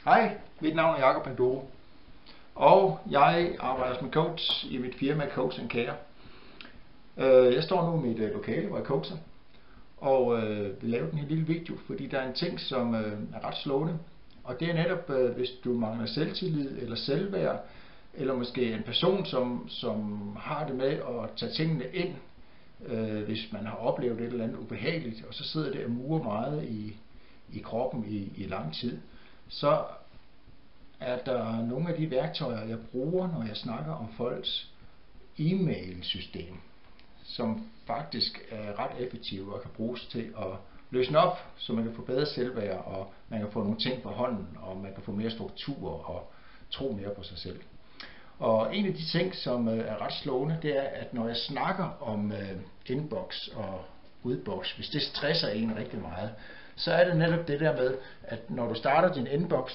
Hej, mit navn er Jakob Panduro, og jeg arbejder som coach i mit firma Coach & Care. Jeg står nu i mit lokale, hvor jeg coacher, og vil lave den her lille video, fordi der er en ting, som er ret slående. Og det er netop, hvis du mangler selvtillid eller selvværd, eller måske en person, som har det med at tage tingene ind, hvis man har oplevet et eller andet ubehageligt, og så sidder det og murer meget i kroppen i lang tid, så er der nogle af de værktøjer, jeg bruger, når jeg snakker om folks e-mail-system, som faktisk er ret effektive og kan bruges til at løsne op, så man kan få bedre selvværd, og man kan få nogle ting på hånden, og man kan få mere struktur og tro mere på sig selv. Og en af de ting, som er ret slående, det er, at når jeg snakker om inbox og udbox, hvis det stresser en rigtig meget, så er det netop det der med, at når du starter din inbox,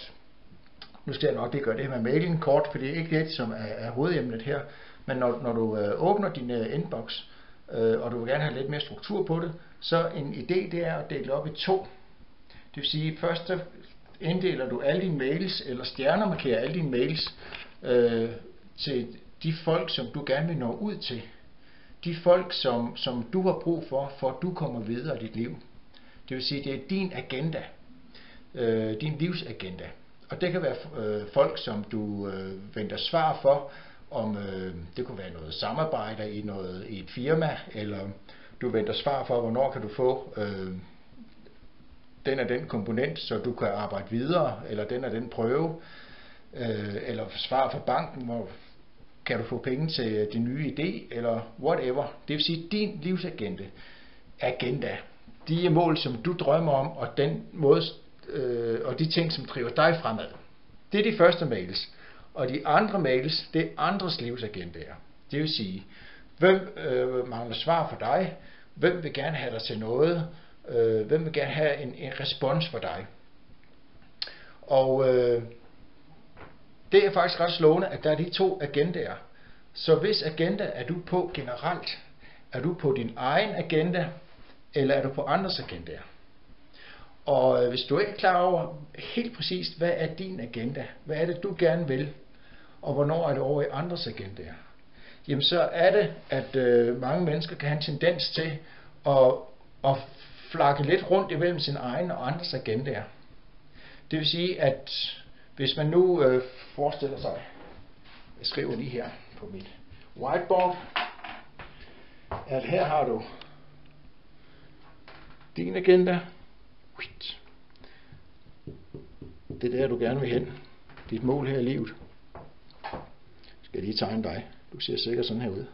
nu skal jeg nok lige gøre det med mailen kort, for det er ikke det, som er hovedemnet her, men når du åbner din inbox, og du vil gerne have lidt mere struktur på det, så en idé det er at dele op i to. Det vil sige, først så inddeler du alle dine mails, eller stjernemarkerer alle dine mails, til de folk, som du gerne vil nå ud til. De folk, som du har brug for at du kommer videre i dit liv. Det vil sige, det er din agenda, din livsagenda. Og det kan være folk, som du venter svar for, om det kunne være noget samarbejde i et firma, eller du venter svar for, hvornår kan du få den og den komponent, så du kan arbejde videre, eller den og den prøve, eller svar fra banken, hvor kan du få penge til din nye idé, eller whatever. Det vil sige, din livsagenda, de mål, som du drømmer om, og den måde, og de ting, som driver dig fremad. Det er de første mails. Og de andre mails, det er andres livsagendaer. Det vil sige, hvem mangler svar for dig? Hvem vil gerne have dig til noget? Hvem vil gerne have en respons for dig? Og det er faktisk ret slående, at der er de to agendaer. Så hvis agenda er du på generelt, er du på din egen agenda, eller er du på andres agendaer? Og hvis du ikke er klar over helt præcist, hvad er din agenda, hvad er det du gerne vil, og hvornår er det over i andres agendaer, jamen så er det, at mange mennesker kan have en tendens til at flakke lidt rundt imellem sin egen og andres agendaer. Det vil sige, at hvis man nu forestiller sig, jeg skriver lige her på mit whiteboard, at her har du din agenda, det er der du gerne vil hen, dit mål her i livet. Skal jeg lige tegne dig, du ser sikkert sådan her ud.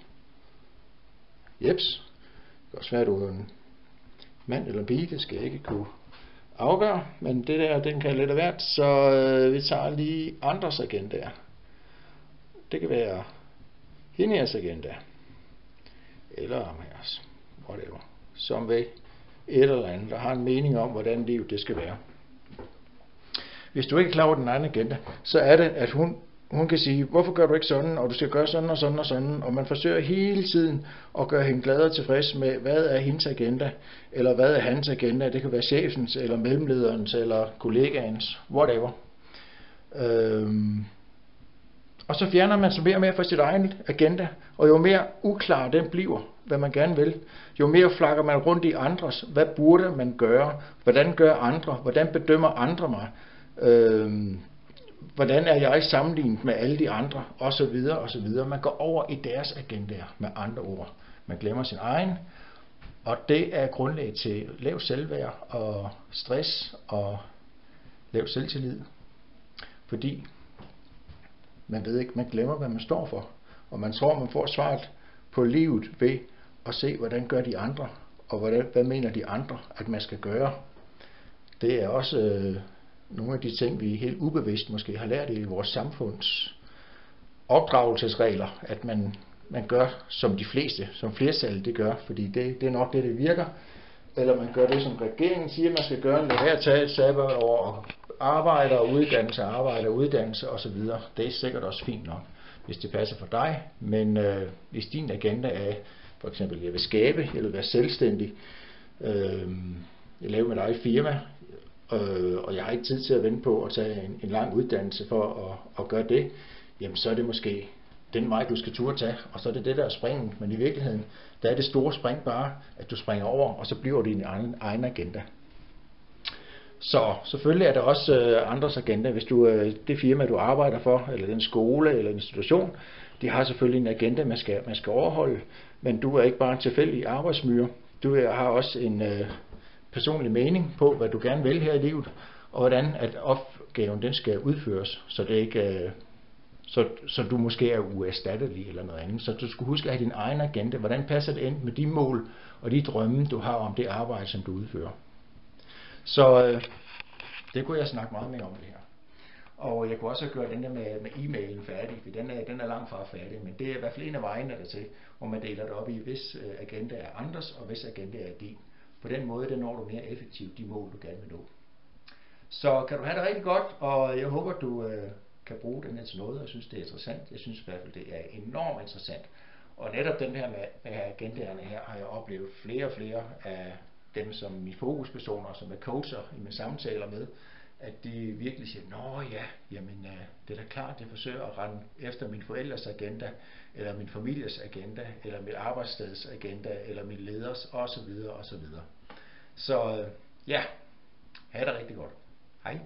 Jeps, det kan også være at du er en mand eller en pige, det skal jeg ikke kunne afgøre, men det der, den kan lidt af hvert, så vi tager lige andres agendaer. Det kan være hendes agenda, eller jeres, whatever, som vil et eller andet, der har en mening om, hvordan livet det skal være. Hvis du ikke er klar over den egen agenda, så er det, at hun kan sige, hvorfor gør du ikke sådan, og du skal gøre sådan og sådan og sådan, og man forsøger hele tiden at gøre hende glad og tilfreds med, hvad er hendes agenda, eller hvad er hans agenda, det kan være chefens, eller mellemlederens, eller kollegaens, whatever. Og så fjerner man sig mere og mere fra sit egen agenda, og jo mere uklar den bliver, hvad man gerne vil, jo mere flakker man rundt i andres, hvad burde man gøre, hvordan gør andre, hvordan bedømmer andre mig, hvordan er jeg sammenlignet med alle de andre, og så videre, og så videre. Man går over i deres agendaer med andre ord. Man glemmer sin egen, og det er grundlag til lav selvværd og stress og lav selvtillid. Fordi man ved ikke, man glemmer, hvad man står for. Og man tror, man får svaret på livet ved at se, hvordan gør de andre, og hvad mener de andre, at man skal gøre. Det er også nogle af de ting, vi helt ubevidst måske har lært i vores samfunds opdragelsesregler, at man gør som de fleste, som flertallet det gør, fordi det er nok det virker. Eller man gør det, som regeringen siger, man skal gøre, lad være at tage et sabbatår og arbejde og uddannelse osv. Det er sikkert også fint nok, hvis det passer for dig, men hvis din agenda er, for eksempel, jeg vil skabe, jeg vil være selvstændig, jeg laver mit eget firma, og jeg har ikke tid til at vente på at tage en lang uddannelse for at gøre det, jamen så er det måske den vej, du skal turde tage, og så er det det, der er springet. Men i virkeligheden, der er det store spring bare, at du springer over, og så bliver det din egen agenda. Så selvfølgelig er der også andres agenda. Hvis du det firma, du arbejder for, eller den skole eller institution, de har selvfølgelig en agenda, man skal overholde, men du er ikke bare en tilfældig arbejdsmyre. Du har også en personlig mening på, hvad du gerne vil her i livet, og hvordan at opgaven den skal udføres, så det ikke så du måske er uerstattelig eller noget andet. Så du skal huske at have din egen agenda. Hvordan passer det ind med de mål og de drømme, du har om det arbejde, som du udfører. Så det kunne jeg snakke meget mere om det her. Og jeg kunne også gøre den der med e-mailen færdig, for den er langt fra færdig, men det er i hvert fald en af vejene dertil, hvor man deler det op i, hvis agenda er andres, og hvis agenda er din. På den måde, der når du mere effektivt de mål, du gerne vil nå. Så kan du have det rigtig godt, og jeg håber, du kan bruge den her til noget, og jeg synes, det er interessant. Jeg synes i hvert fald, det er enormt interessant. Og netop den her med agendaerne her, har jeg oplevet flere og flere af dem, som mine fokuspersoner, som er coacher i mine samtaler med, at de virkelig siger, nå ja, jamen det er da klart, jeg forsøger at rende efter min forældres agenda, eller min families agenda, eller mit arbejdssteds agenda, eller min leders, osv. osv. Så ja, have det rigtig godt. Hej.